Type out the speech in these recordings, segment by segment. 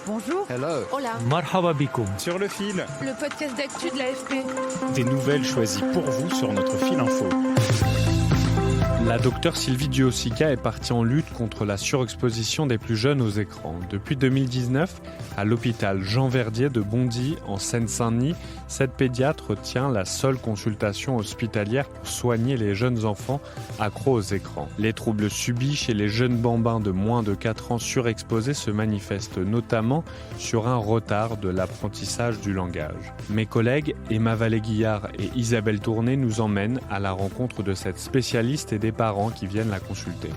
Bonjour. Hello. Hola. Marhaba bikoum. Sur le fil. Le podcast d'actu de l'AFP. Des nouvelles choisies pour vous sur notre fil info. La docteure Sylvie Duhau-Sica est partie en lutte contre la surexposition des plus jeunes aux écrans. Depuis 2019, à l'hôpital Jean Verdier de Bondy, en Seine-Saint-Denis, cette pédiatre tient la seule consultation hospitalière pour soigner les jeunes enfants accros aux écrans. Les troubles subis chez les jeunes bambins de moins de 4 ans surexposés se manifestent notamment sur un retard de l'apprentissage du langage. Mes collègues Emma Vallée-Guillard et Isabelle Tourné nous emmènent à la rencontre de cette spécialiste et des parents qui viennent la consulter.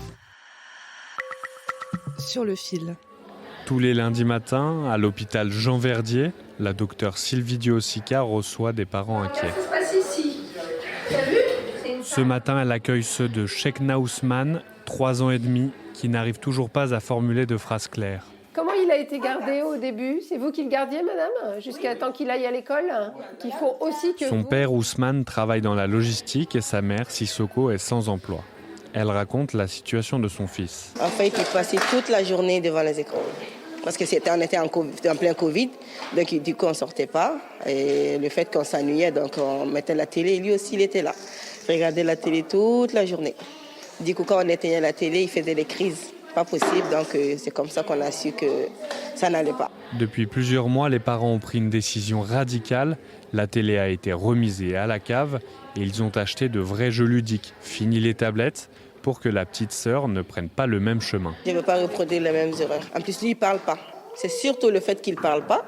Sur le fil. Tous les lundis matins, à l'hôpital Jean Verdier, la docteure Sylvie Duhau-Sica reçoit des parents inquiets. Ce matin, elle accueille ceux de Chekna Ousmane, 3 ans et demi, qui n'arrive toujours pas à formuler de phrases claires. Comment il a été gardé au début? C'est vous qui le gardiez, madame? Jusqu'à temps qu'il aille à l'école? Qu'il faut aussi que Son vous... père Ousmane travaille dans la logistique et sa mère, Sissoko, est sans emploi. Elle raconte la situation de son fils. En fait, il passait toute la journée devant les écrans. Parce qu'on était en plein Covid, donc du coup on ne sortait pas. Et le fait qu'on s'ennuyait, donc on mettait la télé, lui aussi il était là. Il regardait la télé toute la journée. Du coup quand on éteignait la télé, il faisait des crises. Pas possible, donc c'est comme ça qu'on a su que ça n'allait pas. Depuis plusieurs mois, les parents ont pris une décision radicale. La télé a été remisée à la cave et ils ont acheté de vrais jeux ludiques. Fini les tablettes pour que la petite sœur ne prenne pas le même chemin. Je ne veux pas reproduire les mêmes erreurs. En plus, lui, il ne parle pas. C'est surtout le fait qu'il ne parle pas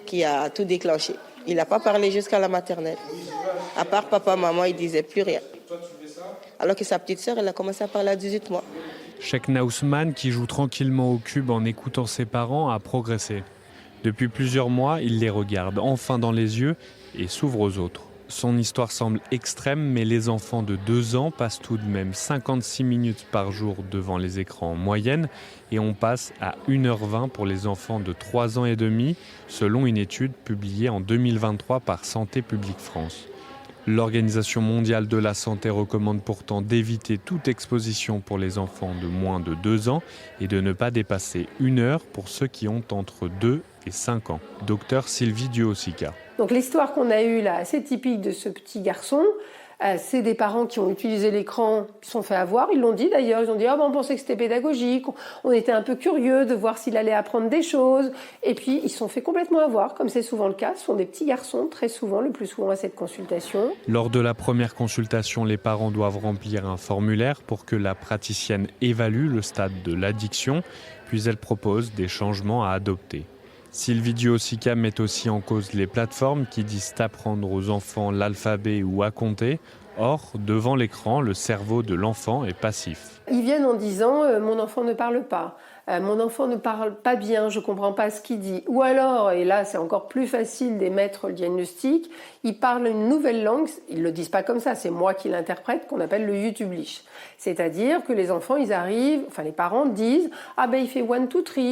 qui a tout déclenché. Il n'a pas parlé jusqu'à la maternelle. À part papa, maman, il ne disait plus rien. Alors que sa petite sœur, elle a commencé à parler à 18 mois. Chekna Ousmane, qui joue tranquillement au cube en écoutant ses parents, a progressé. Depuis plusieurs mois, il les regarde enfin dans les yeux et s'ouvre aux autres. Son histoire semble extrême, mais les enfants de 2 ans passent tout de même 56 minutes par jour devant les écrans en moyenne et on passe à 1h20 pour les enfants de 3 ans et demi, selon une étude publiée en 2023 par Santé publique France. L'Organisation mondiale de la santé recommande pourtant d'éviter toute exposition pour les enfants de moins de 2 ans et de ne pas dépasser 1 heure pour ceux qui ont entre 2 et 5 ans. Docteur Sylvie Duhau-Sica. Donc l'histoire qu'on a eue là, assez typique de ce petit garçon, c'est des parents qui ont utilisé l'écran, qui se sont fait avoir, ils l'ont dit d'ailleurs, ils ont dit on pensait que c'était pédagogique, on était un peu curieux de voir s'il allait apprendre des choses, et puis ils se sont fait complètement avoir, comme c'est souvent le cas, ce sont des petits garçons, très souvent, le plus souvent à cette consultation. Lors de la première consultation, les parents doivent remplir un formulaire pour que la praticienne évalue le stade de l'addiction, puis elle propose des changements à adopter. Sylvie Duhau-Sica met aussi en cause les plateformes qui disent apprendre aux enfants l'alphabet ou à compter. Or, devant l'écran, le cerveau de l'enfant est passif. Ils viennent en disant mon enfant ne parle pas, mon enfant ne parle pas bien, je ne comprends pas ce qu'il dit. Ou alors, et là c'est encore plus facile d'émettre le diagnostic, ils parlent une nouvelle langue, ils ne le disent pas comme ça, c'est moi qui l'interprète, qu'on appelle le YouTublish. C'est-à-dire que les enfants, ils arrivent, enfin les parents disent il fait 1, 2, 3,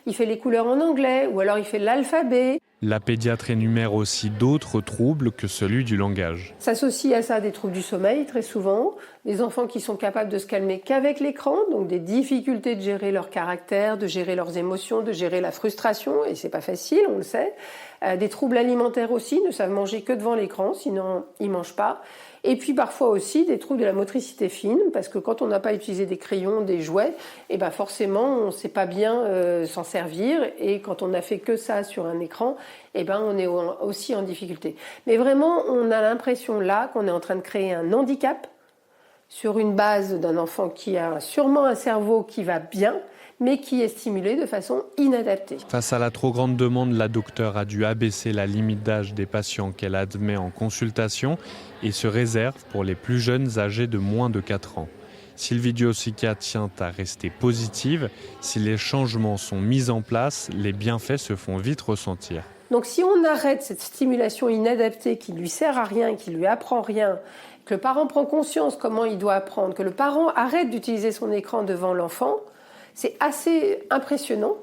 il fait les couleurs en anglais, ou alors il fait l'alphabet. La pédiatre énumère aussi d'autres troubles que celui du langage. S'associe à ça des troubles du sommeil, très souvent, des enfants qui sont capables de se calmer qu'avec l'écran, donc des difficultés de gérer leur caractère, de gérer leurs émotions, de gérer la frustration, et c'est pas facile, on le sait. Des troubles alimentaires aussi, ne savent manger que devant l'écran, sinon ils mangent pas. Et puis parfois aussi des troubles de la motricité fine, parce que quand on n'a pas utilisé des crayons, des jouets, forcément on ne sait pas bien s'en servir, et quand on n'a fait que ça sur un écran, on est aussi en difficulté. Mais vraiment, on a l'impression là qu'on est en train de créer un handicap sur une base d'un enfant qui a sûrement un cerveau qui va bien, mais qui est stimulé de façon inadaptée. Face à la trop grande demande, la docteure a dû abaisser la limite d'âge des patients qu'elle admet en consultation et se réserve pour les plus jeunes âgés de moins de 4 ans. Sylvie Duhau-Sica tient à rester positive. Si les changements sont mis en place, les bienfaits se font vite ressentir. Donc si on arrête cette stimulation inadaptée qui ne lui sert à rien, qui ne lui apprend rien, que le parent prend conscience comment il doit apprendre, que le parent arrête d'utiliser son écran devant l'enfant, c'est assez impressionnant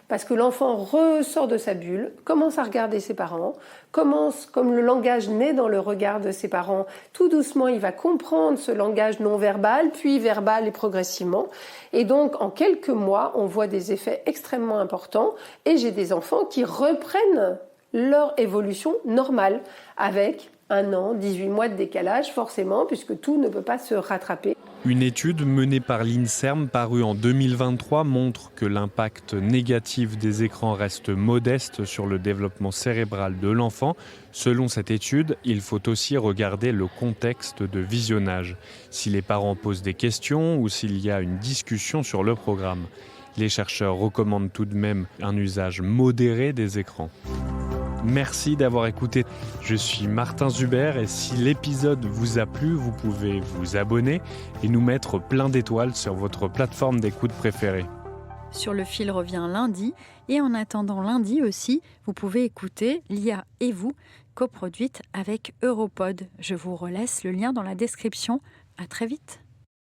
Parce que l'enfant ressort de sa bulle, commence à regarder ses parents, commence, comme le langage naît dans le regard de ses parents, tout doucement il va comprendre ce langage non verbal, puis verbal et progressivement. Et donc en quelques mois, on voit des effets extrêmement importants et j'ai des enfants qui reprennent leur évolution normale avec 1 an, 18 mois de décalage forcément, puisque tout ne peut pas se rattraper. Une étude menée par l'INSERM parue en 2023 montre que l'impact négatif des écrans reste modeste sur le développement cérébral de l'enfant. Selon cette étude, il faut aussi regarder le contexte de visionnage, si les parents posent des questions ou s'il y a une discussion sur le programme. Les chercheurs recommandent tout de même un usage modéré des écrans. Merci d'avoir écouté. Je suis Martin Zuber et si l'épisode vous a plu, vous pouvez vous abonner et nous mettre plein d'étoiles sur votre plateforme d'écoute préférée. Sur le fil revient lundi et en attendant lundi aussi, vous pouvez écouter Lia et vous, coproduite avec Europod. Je vous relaisse le lien dans la description. À très vite.